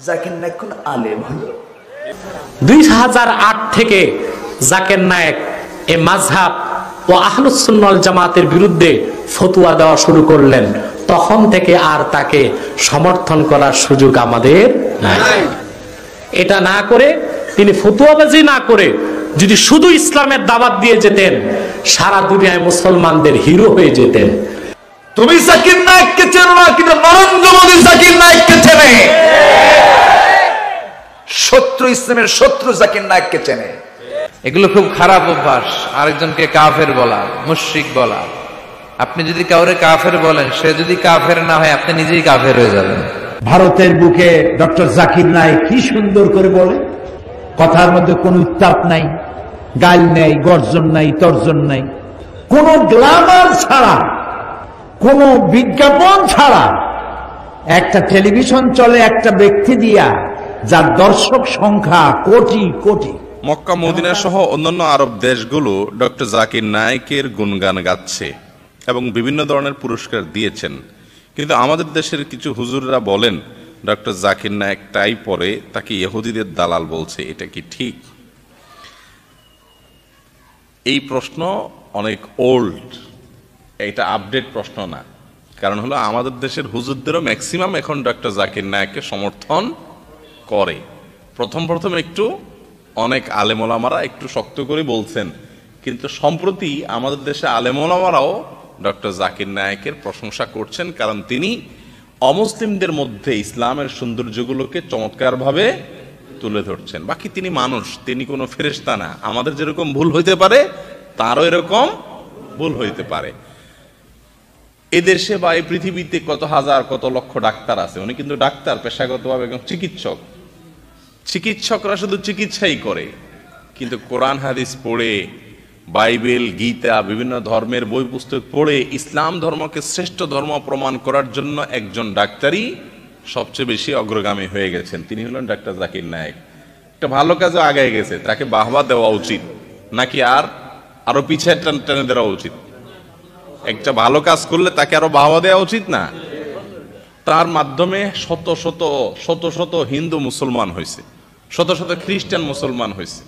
জাকির নায়েক কোন আলেম হলো? 2008 থেকে জাকির নায়েক এ মাযহাব ও আহলুস সুন্নাহ ওয়াল জামাতের বিরুদ্ধে ফতোয়া দেওয়া শুরু করলেন। তখন থেকে আর তাকে সমর্থন করার সুযোগ আমাদের নাই। এটা না করে, তিনি ফতোয়াবাজি না করে যদি শুধু ইসলামের দাওয়াত দিয়ে যেতেন, সারা দুনিয়ায় মুসলমানদের হিরো হয়ে যেতেন। তুমি জাকির নায়েককে চেনো না, কিন্তু নরেন্দ্র মোদী জাকির নায়েককে চেনে। শত্রু ইসলামের শত্রু জাকির নায়েককে চেনে। এগুলো খুব খারাপ অভ্যাস, আরেকজনকে কাফের বলা, মুশরিক বলা। আপনি যদি কাউরে কাফের বলেন, সে যদি কাফের না হয়, আপনি নিজেই কাফের হয়ে যাবেন। ভারতের বুকে ডক্টর জাকির নায়েক কি সুন্দর করে বলে, কথার মধ্যে কোনো উত্তাপ নাই, গাল নেই, গর্জন নাই, তর্জন নাই, কোন গ্ল্যামার ছাড়া, কোন বিজ্ঞাপন ছাড়া। একটা টেলিভিশন চলে একটা ব্যক্তি দিয়া, যার দর্শক সংখ্যা কোটি কোটি। মক্কা মদিনা সহ অন্যান্য আরব দেশগুলো ডক্টর জাকির নায়েকের গুণগান গাচ্ছে এবং বিভিন্ন ধরনের পুরস্কার দিয়েছেন। কিন্তু আমাদের দেশের কিছু হুজুররা বলেন ডক্টর জাকির নায়েক টাই পরে তাকে ইহুদিদের দালাল বলছে। এটা কি ঠিক? এই প্রশ্ন অনেক ওল্ড, এটা আপডেট প্রশ্ন না। কারণ হলো আমাদের দেশের হুজুরদেরও ম্যাক্সিমাম এখন ডক্টর জাকির নায়েককে সমর্থন করে। প্রথম একটু অনেক আলেম ওলামারা একটু শক্ত করে বলছেন, কিন্তু সম্প্রতি আমাদের দেশে আলেম ওলামারাও ডক্টর জাকির নায়েকের প্রশংসা করছেন, কারণ তিনি অমুসলিমদের মধ্যে ইসলামের সৌন্দর্যগুলোকে চমৎকারভাবে তুলে ধরছেন। বাকি তিনি মানুষ, তিনি কোনো ফেরেশতা না। আমাদের যেরকম ভুল হইতে পারে, তারও এরকম ভুল হইতে পারে। এদেশে বা এই পৃথিবীতে কত হাজার কত লক্ষ ডাক্তার আছে, উনি কিন্তু ডাক্তার পেশাগতভাবে এবং চিকিৎসক। চিকিৎসকরা শুধু চিকিৎসাই করে, কিন্তু কোরআন হাদিস পড়ে, বাইবেল, গীতা, বিভিন্ন ধর্মের বই পুস্তক পড়ে ইসলাম ধর্মকে শ্রেষ্ঠ ধর্ম প্রমাণ করার জন্য একজন ডাক্তারই সবচেয়ে বেশি অগ্রগামী হয়ে গেছেন। তিনি হলেন ডাক্তার জাকির নায়েক। একটা ভালো কাজে আগায় গেছে, তাকে বাহবা দেওয়া উচিত নাকি আরো পিছিয়ে টেনে দেওয়া উচিত? একটা ভালো কাজ করলে তাকে আরো বাহবা দেওয়া উচিত না? তার মাধ্যমে শত শত হিন্দু মুসলমান হয়েছে, শত শত খ্রিস্টান মুসলমান হয়েছে।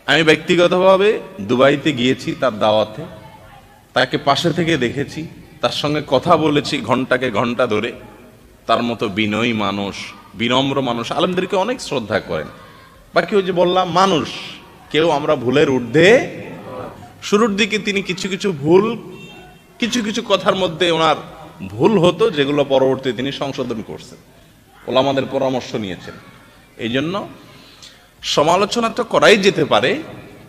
আমি ব্যক্তিগতভাবে দুবাইতে গিয়েছি তার দাওয়াতে, তাকে পাশে থেকে দেখেছি, তার সঙ্গে কথা বলেছি ঘন্টাকে ঘন্টা ধরে। তার মতো বিনয়ী মানুষ, বিনম্র মানুষ, আলেমদেরকে অনেক শ্রদ্ধা করেন। বাকি ওই যে বললাম, মানুষ, কেউ আমরা ভুলের ঊর্ধ্বে। শুরুর দিকে তিনি কিছু কথার মধ্যে ওনার ভুল হতো, যেগুলো পরবর্তী তিনি সংশোধন করছেন, ওলামাদের পরামর্শ নিয়েছেন। এই জন্য সমালোচনা তো করাই যেতে পারে,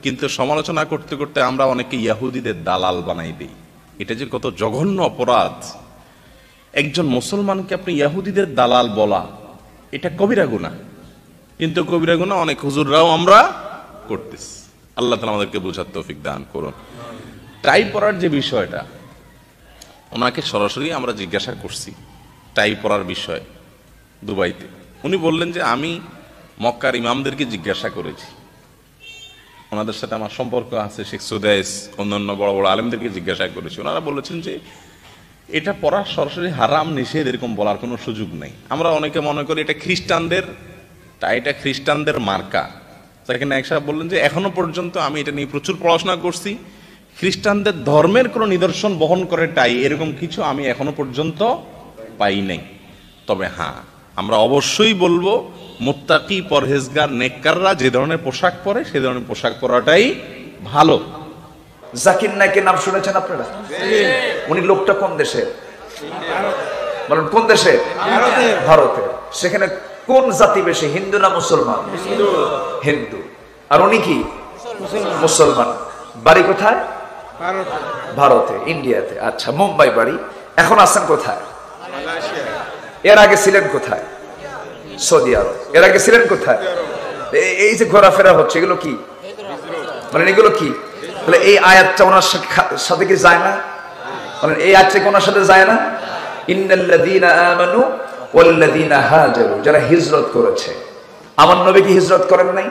কিন্তু সমালোচনা করতে করতে আমরা অনেকে ইহুদিদের দালাল বানাই দিই। এটা যে কত জঘন্য অপরাধ! একজন মুসলমানকে আপনি ইহুদিদের দালাল বলা, এটা কবিরা গুনাহ। কিন্তু কবিরা গুনাহ অনেক হুজুররাও আমরা করতেছি। আল্লাহ তাআলা আমাদেরকে বোঝার তৌফিক দান করুন। টাই পরার যে বিষয়টা, ওনাকে সরাসরি আমরা জিজ্ঞাসা করছি টাই পরার বিষয়ে দুবাইতে। উনি বললেন যে আমি মক্কার ইমামদেরকে জিজ্ঞাসা করেছি, ওনাদের সাথে আমার সম্পর্ক আছে, শেখ সুদাইস, অন্যান্য বড় বড় আলেমদেরকে জিজ্ঞাসা করেছি। ওনারা বলেছেন যে এটা পড়া সরাসরি হারাম, নিষেধ, এরকম বলার কোনো সুযোগ নেই। আমরা অনেকে মনে করি এটা খ্রিস্টানদের মার্কা। জাকির নায়েক সাহেব বললেন যে এখনো পর্যন্ত আমি এটা নিয়ে প্রচুর পড়াশোনা করছি, খ্রিস্টানদের ধর্মের কোনো নিদর্শন বহন করে টাই, এরকম কিছু আমি এখনো পর্যন্ত পাই নাই। তবে হ্যাঁ, আমরা অবশ্যই বলবো মুত্তাকি, পরহেজগার, নেককাররা যে ধরনের পোশাক পরে সে ধরনের পোশাক পরাটাই ভালো। জাকির নায়েকের নাম শুনেছেন আপনারা? উনি লোকটা কোন দেশে? বলেন কোন দেশে? ভারতে। সেখানে কোন জাতি বেশি, হিন্দু না মুসলমান? হিন্দু। আর উনি কি মুসলমান। বাড়ি কোথায়? ভারতে, ইন্ডিয়াতে। আচ্ছা, মুম্বাই বাড়ি। এখন আছেন কোথায়? এর আগে ছিলেন কোথায়? সৌদি আরব। এর আগে ছিলেন কোথায়? এই যে ঘোরাফেরা হচ্ছে, এগুলো কি? মানে এগুলো কি? তাহলে এই আয়াতটা ওনার সাথে কি যায় না? মানে এই আয়াতটা কি ওনার সাথে যায় না? ইন্নাল্লাযীনা আমানু ওয়াল্লাযীনা হাজারু, যারা হিজরত করেছে। আমার নবী কি হিজরত করেন নাই?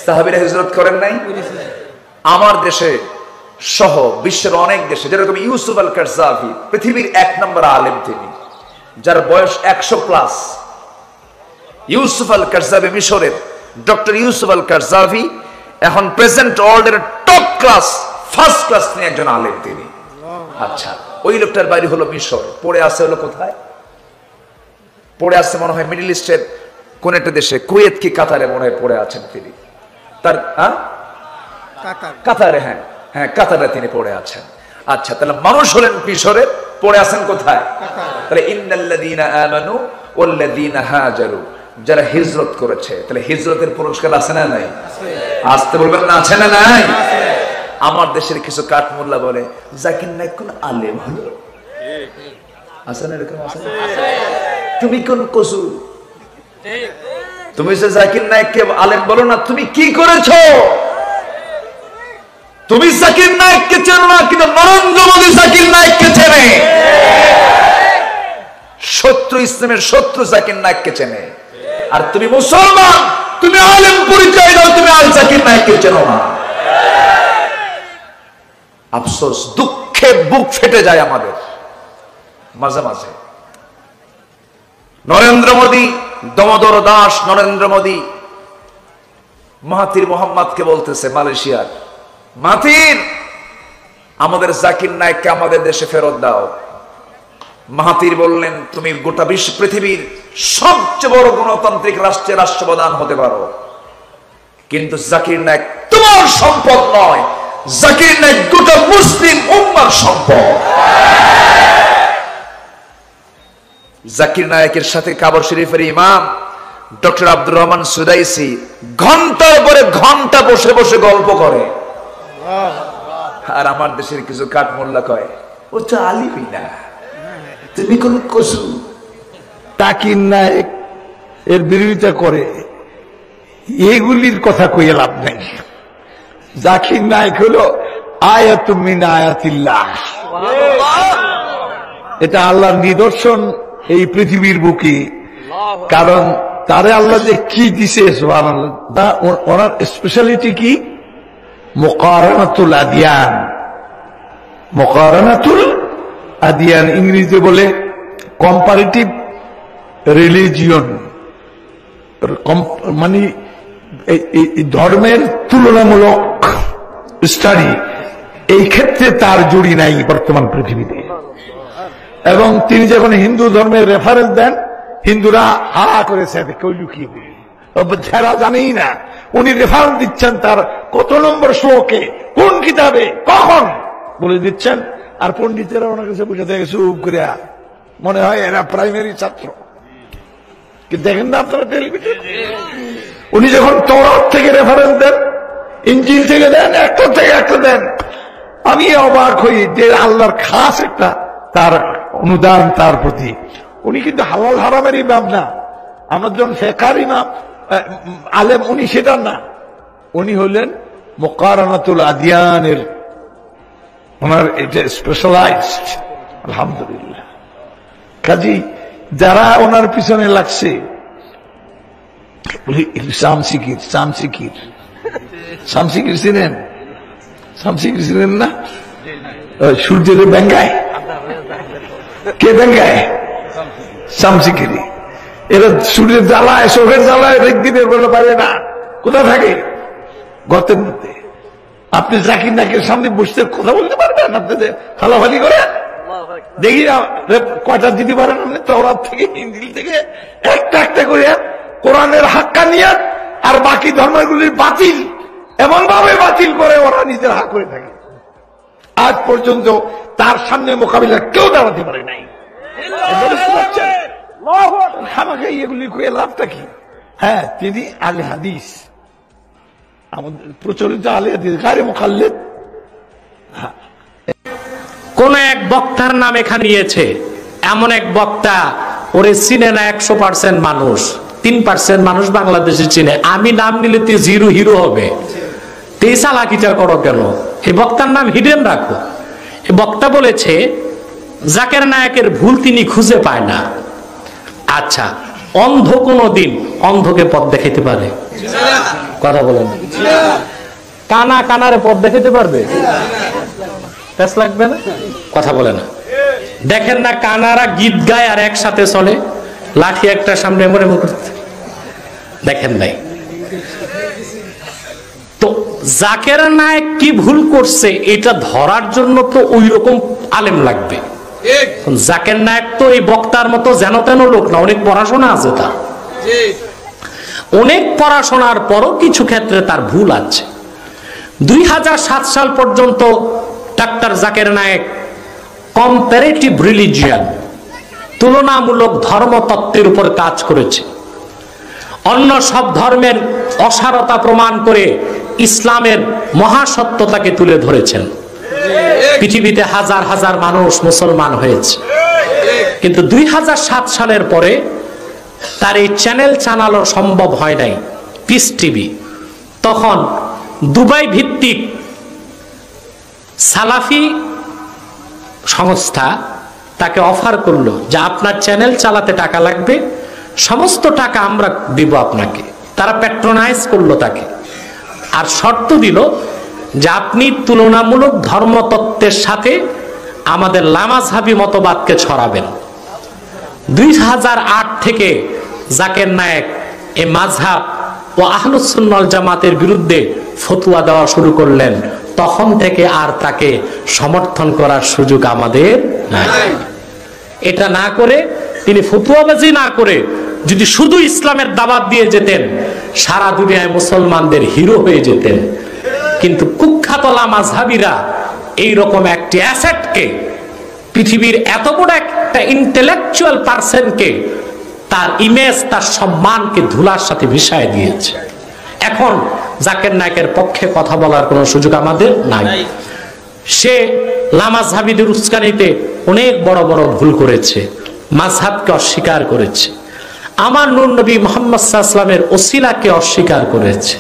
সাহাবীরা হিজরত করেন নাই? আমার দেশে সহ বিশ্বের অনেক দেশে, যেরকম ইউসুফ আল কারজাভি, পৃথিবীর 1 নম্বর আলেম তিনি, যার বয়স 100+, ইউসুফ আল কারজাভি, মিশরের ডক্টর ইউসুফ আল কারজাভি এখন প্রেজেন্ট ওয়ার্ল্ডের টপ ক্লাস, ফার্স্ট ক্লাস নিয়ে একজন আলেম তিনি। আচ্ছা, ওই লোকটার বাড়ি হলো মিশর, পড়ে আছে হলো কোথায়? পড়ে আছে মনে হয় মিডল ইস্টের কোন একটা দেশে, কুয়েত কি কাতারে মনে হয় পড়ে আছেন তিনি। তার কাতারে, হ্যাঁ হ্যাঁ কাতারে তিনি পড়ে আছেন। আচ্ছা, তাহলে মানুষ হলেন মিশরে, পড়ে আছেন কোথায়? তাহলে ইন্নাল্লাযীনা আমানু ওয়াল্লাযীনা হাজারু, যারা হিজরত করেছে, তাহলে হিজরতের পুরস্কার আছে না নাই? আসতে বলবেন না, আছে না নাই? আমার দেশের কিছু কাঠমোল্লা বলে জাকির নায়েক কোন আলেম হলো, আছে না এরকম? আছে। তুমি কোন কসু, তুমি যে জাকির নায়েককে আলেম বলো না, তুমি কি করেছো? তুমি জাকির নায়েককে চেনো না, কিন্তু নরেন্দ্র মোদী জাকির নায়েককে চেনে। শত্রু ইসলামের শত্রু জাকির নায়েককে চেনে। আর তুমি মুসলমান, তুমি আলেম পরিচয় দাও, তুমি আল জাকির নায়েককে চেনো না। আফসোস, দুঃখে বুক ফেটে যায় আমাদের মাঝে মাঝে। নরেন্দ্র মোদী, দমোদর দাস নরেন্দ্র মোদী মাহাথির মোহাম্মদকে বলতেছে মালয়েশিয়ার, মাহাথির আমাদের জাকির নায়েককে আমাদের দেশে ফেরত দাও। মাহাথির বললেন, তুমি গোটা বিশ্ব পৃথিবীর সবচেয়ে বড় গণতান্ত্রিক রাষ্ট্রের রাষ্ট্রপ্রধান হতে পারো, কিন্তু জাকির নায়েক তোমার সম্পদ নয়, জাকির নায়েক গোটা মুসলিম উম্মার সম্পদ। জাকির নায়েকের সাথে কাবার শরীফের ইমাম ডক্টর আব্দুর রহমান সুদাইসি ঘন্টার পরে ঘন্টা বসে বসে গল্প করে। আর আমার দেশের কিছু কাঠমোল্লা কয়, ও তো আলিমই না, তুমি কোন কসু। জাকির নায়েক এর বিরোধিতা করে, এগুলির কথা কইয়ে লাভ নাই। জাকির নায়েক হলো আয়াতুম মিন আয়াতিল্লাহ, এটা আল্লাহর নিদর্শন এই পৃথিবীর বুকে। কারণ তারে আল্লাহ যে কি দিছে, সুবহানাল্লাহ, ওনার স্পেশালিটি কি? মুকারানাতুল আদিয়ান। মুকারানাতুল আদিয়ান ইংরেজিতে বলে কম্পারেটিভ রিলিজিয়ন, মানে ধর্মের তুলনামূলক স্টাডি। এই ক্ষেত্রে তার জুড়ি নাই বর্তমান পৃথিবীতে। এবং তিনি যখন হিন্দু ধর্মের রেফারেন্স দেন, হিন্দুরা হা করেছে, কইলু কি যারা জানেই না, উনি রেফারেন্স দিচ্ছেন তার কত নম্বর শ্লোকে, কোন কিতাবে, কখন বলে দিচ্ছেন। আর পন্ডিতেরা ওনার কাছে বুঝাতে গেছে চুপ করে, মনে হয় এরা প্রাইমারি ছাত্র। দেখেন না আপনারা টেলিভিশন, উনি যখন তওরাত থেকে রেফারেন্স দেন, ইনজিল থেকে দেন, একটা থেকে একটা দেন, আমি অবাক হই যে আল্লাহর খাস একটা তার অনুদান তার প্রতি। উনি কিন্তু হালাল হারামের ইমাম না, আমার যখন ফেকার ইমাম আলেম, উনি সেটা না, উনি হলেন মুকারানাতুল আদিয়ানের, ওনার এটা স্পেশালাইজড। আলহামদুলিল্লাহ। কাজী যারা ওনার পিছনে লাগছে, শামসিকির শামসিকির শামসিকির চিনেন? শামসিকির চিনেন না? সূর্যের ব্যাঙ্গায়, কে ব্যাঙ্গায়? শামসিকিরি। এরা সূর্যের জ্বালায়, চোখের জ্বালায় রেখে বের করতে পারে না। কোথায় থাকে? গর্তের মধ্যে। আপনি জাকির নায়েকের সামনে বসতে কথা বলতে পারবেন? আপনি ফালাফালি করেন, দেখি না কয়টা দিতে পারেন আপনি? তওরাত থেকে, ইনজিল থেকে একটা একটা করে কোরআনের হাক্কানিয়াত আর বাকি ধর্মগুলির বাতিল এমন ভাবে বাতিল করে ওরা নিজের হাত করে থাকে। আজ পর্যন্ত তার সামনে মোকাবিলা কেউ দাঁড়াতে পারে নাই। আমাকে এগুলি কয়ে লাভটা কি? হ্যাঁ, তিনি আলে হাদিস, আমাদের প্রচলিত আলে হাদিস, গায়রে মুকাল্লিদ। কোন এক বক্তার নাম এখানে নিয়েছে, এমন এক বক্তা ওরে চিনে না 100% মানুষ, 3% মানুষ বাংলাদেশে চিনে। আমি নাম নিলে তুই জিরো হিরো হবে, তুই চালাকিটা করো কেন? এই বক্তার নাম হিডেন রাখো। এই বক্তা বলেছে জাকির নায়েকের ভুল তিনি খুঁজে পায় না। আচ্ছা, অন্ধ কোনো দিন অন্ধকে পথ দেখাইতে পারে? কথা বলেন। কানা কানারে পথ দেখাইতে পারবে? লাগবে না, কথা বলে না। দেখেন না কানারা গীত গায় আর একসাথে চলে, লাঠি একটা সামনে মনে করতে, দেখেন নাই। তো জাকের নায়েক কি ভুল করছে এটা ধরার জন্য তো ওই রকম আলেম লাগবে। জাকের নায়েক তো এই বক্তার মতো যেন তেন লোক না, অনেক পড়াশোনা আছে তার। অনেক পড়াশোনার পরও কিছু ক্ষেত্রে তার ভুল আছে। 2007 সাল পর্যন্ত doctor Zakir Naik comparative religion, তুলনামূলক ধর্মতত্ত্বের উপর কাজ করেছে। অন্য সব ধর্মের অসারতা প্রমাণ করে ইসলামের মহাসত্যতাকে তুলে ধরেছেন। পৃথিবীতে হাজার হাজার মানুষ মুসলমান হয়েছে, কিন্তু 2007 সালের পরে তার এই চ্যানেল চালানো সম্ভব হয় নাই, পিস টিভি। তখন দুবাই ভিত্তিক সালাফি সংস্থা তাকে অফার করলো যে আপনার চ্যানেল চালাতে টাকা লাগবে, সমস্ত টাকা আমরা দিব আপনাকে। তারা প্যাট্রোনাইজ করলো তাকে, আর শর্ত দিল যে আপনি তুলনামূলক ধর্মতত্ত্বের সাথে আমাদের লামাযহাবী মতবাদকে ছড়াবেন। 2008 থেকে জাকের নায়েক এই মাযহাব ও আহলুস সুন্নাহ ওয়াল জামাতের বিরুদ্ধে ফতোয়া দেওয়া শুরু করলেন। তখন থেকে আর তাকে সমর্থন করার সুযোগ আমাদের নাই। এটা না করে, তিনি ফতোয়াবাজি না করে যদি শুধু ইসলামের দাওয়াত দিয়ে যেতেন, সারা দুনিয়ায় মুসলমানদের হিরো হয়ে যেতেন। কিন্তু কুখ্যাত লামাযহাবীরা এইরকম একটি অ্যাসেটকে, পৃথিবীর এত বড় একটা ইন্টেলেকচুয়াল পারসনকে, তার ইমেজ, তার সম্মানকে ধুলার সাথে মিশিয়ে দিয়েছে। এখন জাকের নায়েকের পক্ষে কথা বলার কোনো সুযোগ আমাদের নাই। সে লামাযহাবীদের উস্কানিতে অনেক বড় বড় ভুল করেছে, মাযহাবকে অস্বীকার করেছে, আমার নূর নবী মুহাম্মদ সাল্লাল্লাহু আলাইহি ওয়াসাল্লামের ওসিলাকে অস্বীকার করেছে,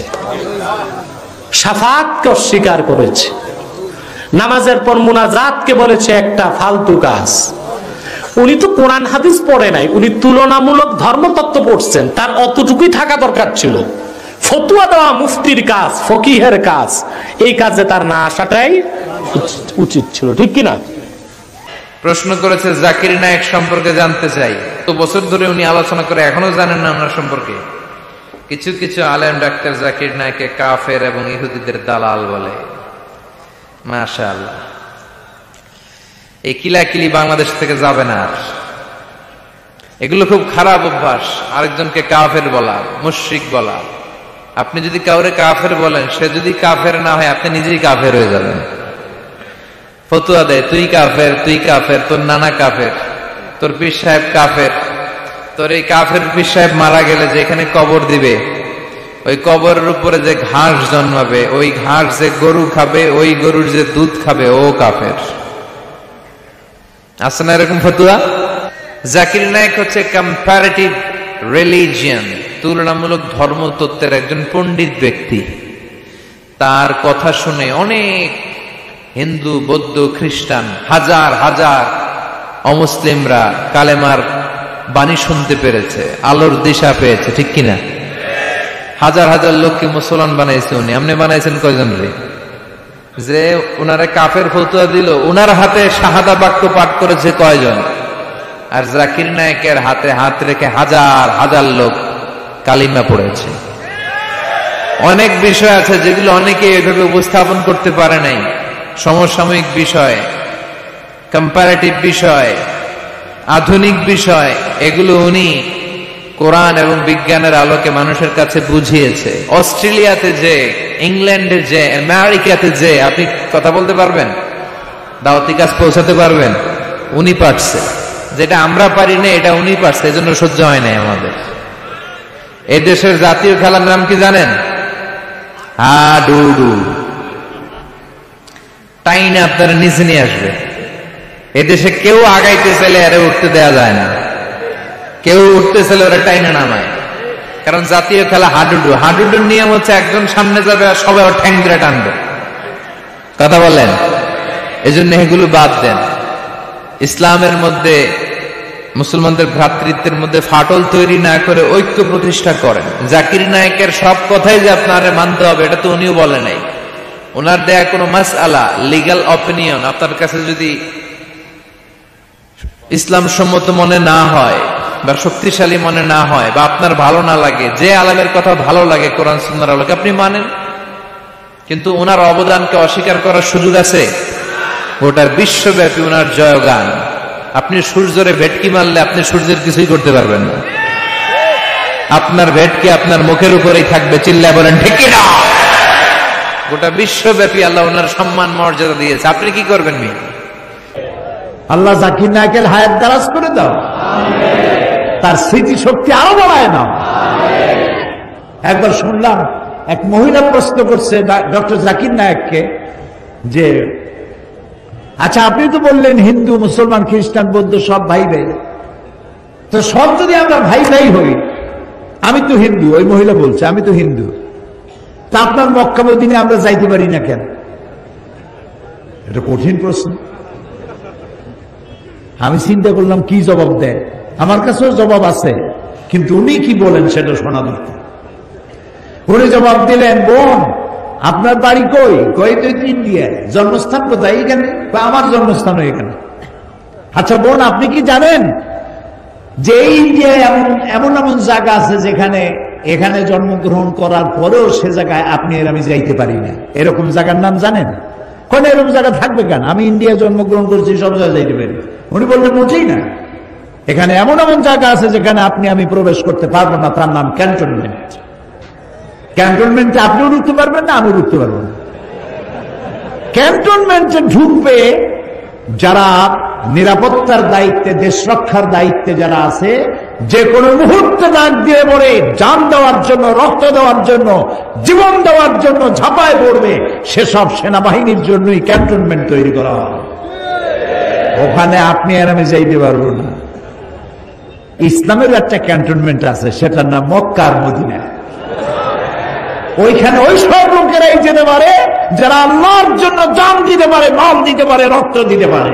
শাফাআতকে অস্বীকার করেছে, নামাজের পর মুনাজাতকে বলেছে একটা ফালতু কাজ। উনি তো কোরআন হাদিস পড়ে নাই, উনি তুলনামূলক ধর্মতত্ত্ব পড়ছেন, তার অতটুকুই থাকা দরকার ছিল। ফতোয়া দেওয়া মুফতির কাজ, ফকিহের কাজ, এই কাজে তার না আসাটাই উচিত ছিল, ঠিক কিনা? প্রশ্ন করেছে জাকির নায়েক সম্পর্কে জানতে চাই। তো বছর ধরে উনি আলোচনা করে এখনো জানেন না ওনার সম্পর্কে। কিছু কিছু আলেম ডাক্তার জাকির নায়েককে কাফের এবং ইহুদিদের দালাল বলে। মাশাআল্লাহ, এই কিলাকিলি বাংলাদেশ থেকে যাবে না আর। এগুলো খুব খারাপ অভ্যাস, আরেকজনকে কাফের বলা, মুশরিক বলা। আপনি যদি কাউরে কাফের বলেন, সে যদি কাফের না হয় আপনি নিজেই কাফের হয়ে যাবেন। ফতোয়া দেয় তুই কাফের, তুই কাফের, তোর নানা কাফের, তোর পীর সাহেব কাফের। তোর এই কাফের পীর সাহেব মারা গেলে যেখানে কবর দিবে, ওই কবরের উপরে যে ঘাস জন্মাবে, ওই ঘাস যে গরু খাবে, ওই গরুর যে দুধ খাবে, ও কাফের। আছে না এরকম ফতোয়া? জাকির নায়েক হচ্ছে কম্পারেটিভ রিলিজিয়ান, তুলনামূলক ধর্মতত্ত্বের একজন পণ্ডিত ব্যক্তি। তার কথা শুনে অনেক হিন্দু, বৌদ্ধ, খ্রিস্টান, হাজার হাজার অমুসলিমরা কালেমার বাণী শুনতে পেরেছে, আলোর দিশা পেয়েছে, ঠিক কিনা? হাজার হাজার লোককে মুসলমান বানাইছে উনি। আপনি বানাইছেন কয়জন রে? যে উনারে কাফের ফতোয়া দিল, উনার হাতে শাহাদা বাক্য পাঠ করেছে কয়জন? আর জাকির নায়েকের হাতে হাত রেখে হাজার হাজার লোক কালিমা পড়েছে। অনেক বিষয় আছে যেগুলো অনেকে এভাবে উপস্থাপন করতে পারে নাই। সমসাময়িক বিষয়, কম্পারেটিভ বিষয়, আধুনিক বিষয়, এগুলো উনি কোরআন এবং বিজ্ঞানের আলোকে মানুষের কাছে বুঝিয়েছে। অস্ট্রেলিয়াতে যে, ইংল্যান্ডে যে, আমেরিকাতে যে আপনি কথা বলতে পারবেন, দাওয়াতি কাজ পৌঁছাতে পারবেন, উনি পারছে। যেটা আমরা পারি না এটা উনি পারছে, এজন্য সহ্য হয় নাই আমাদের। এই দেশের জাতীয় খেলার নাম কি জানেন? হাডুডু। টাইনা আপনারা নিচে নিয়ে আসবে। এদেশে কেউ আগাইতে চাইলে আরে উঠতে দেয়া যায় না, কেউ উঠতে চাইলে ওরা টাইনা নামায়। কারণ জাতীয় খেলা হাডুডু। হাডুডুর নিয়ম হচ্ছে একজন সামনে যাবে আর সবাই ওর ঠ্যাং ধরে টানবে। কথা বলেন? এই জন্য এগুলো বাদ দেন। ইসলামের মধ্যে, মুসলমানদের ভ্রাতৃত্বের মধ্যে ফাটল তৈরি না করে ঐক্য প্রতিষ্ঠা করেন। জাকির নায়েকের সব কথাই যে আপনার মানতে হবে এটা তো উনিও বলে নাই। ওনার দেয়া কোনো মাসআলা, লিগ্যাল অপিনিয়ন আপনার কাছে যদি ইসলাম সম্মত মনে না হয়, বা শক্তিশালী মনে না হয় বা আপনার ভালো না লাগে, যে আলেমের কথা ভালো লাগে কোরআন সুন্নাহর আলোকে আপনি মানেন, কিন্তু ওনার অবদানকে অস্বীকার করার সুযোগ আছে? গোটা বিশ্বব্যাপী ওনার জয়গান। আপনি সূর্যরে ভেটকি মারলে আপনি সূর্যের কিছুই করতে পারবেন না, আপনার ভেটকি আপনার মুখের উপরেই থাকবে। চিল্লায় বলেন ঠিক কি না? গোটা বিশ্বব্যাপী আল্লাহ ওনার সম্মান মর্যাদা দিয়েছে, আপনি কি করবেন? আল্লাহ জাকির নায়কের হায়াত দারাজ করে দাও, তার স্মৃতি শক্তি আরো বাড়ায় নাও। একবার শুনলাম এক মহিলা প্রশ্ন করছে ডক্টর জাকির নায়ককে যে, আচ্ছা আপনি তো বললেন হিন্দু মুসলমান খ্রিস্টান বৌদ্ধ সব ভাই ভাই, তো সব যদি আমরা ভাই ভাই হই, আমি তো হিন্দু, ওই মহিলা বলছে আমি তো হিন্দু, তা আপনার মক্কা মদিনে আমরা যাইতে পারি না কেন? এটা কঠিন প্রশ্ন। আমি চিন্তা করলাম কি জবাব দেয়, আমার কাছেও জবাব আছে, কিন্তু উনি কি বলেন সেটা শোনা দরকার। উনি জবাব দিলেন, বোন আপনার বাড়ি কই? কই তো ইন্ডিয়ায়। জন্মস্থান কোথায়? এখানে। আমার জন্মস্থানও এখানে। আচ্ছা বোন আপনি কি জানেন যে ইন্ডিয়ায় এমন এমন জায়গা আছে যেখানে এখানে জন্মগ্রহণ করার পরেও সে জায়গায় আপনি আর আমি যাইতে পারি না, এরকম জায়গার নাম জানেন? কোন এরকম জায়গা থাকবে কেন? আমি ইন্ডিয়া জন্মগ্রহণ করছি, সব জায়গায় যাইতে পারি। উনি বললেন মোটেই না, এখানে এমন এমন জায়গা আছে যেখানে আপনি আমি প্রবেশ করতে পারবো না, তার নাম ক্যান্টনমেন্ট। ক্যান্টনমেন্টে আপনিও ঢুকতে পারবেন না, আমিও ঢুকতে পারবো না। ক্যান্টনমেন্টে ঢুকবে যারা নিরাপত্তার দায়িত্বে, দেশ রক্ষার দায়িত্বে যারা আছে, যে কোনো মুহূর্তে ডাক দিয়ে পড়ে জান দেওয়ার জন্য, রক্ত দেওয়ার জন্য, জীবন দেওয়ার জন্য ঝাঁপায় পড়বে, সেসব সেনাবাহিনীর জন্যই ক্যান্টনমেন্ট তৈরি করা হয়। ওখানে আপনি আর আমি যাইতে পারবো না। ইসলামের একটা ক্যান্টনমেন্ট আছে, সেটার নাম মক্কা আর মদিনা। ওইখানে ওই সব লোকেরাই যেতে পারে যারা আল্লাহর জন্য জান দিতে পারে, মাল দিতে পারে, রক্ত দিতে পারে।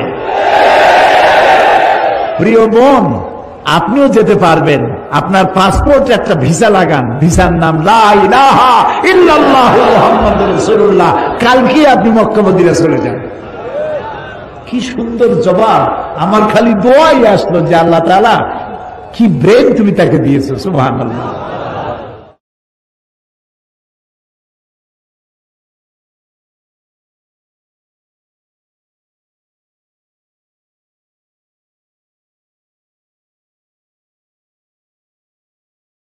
প্রিয় বোন, আপনিও যেতে পারবেন। আপনার পাসপোর্টে একটা ভিসা লাগান, ভিসার নাম লা ইলাহা ইল্লাল্লাহু মুহাম্মাদুর রাসূলুল্লাহ। কালকে আপনি মক্কা মদিনা চলে যান। কি সুন্দর জবাব! আমার খালি দোয়াই আসলো যে আল্লাহ তাআলা কি ব্রেন তুমি তাকে দিয়েছো, সুবহানাল্লাহ।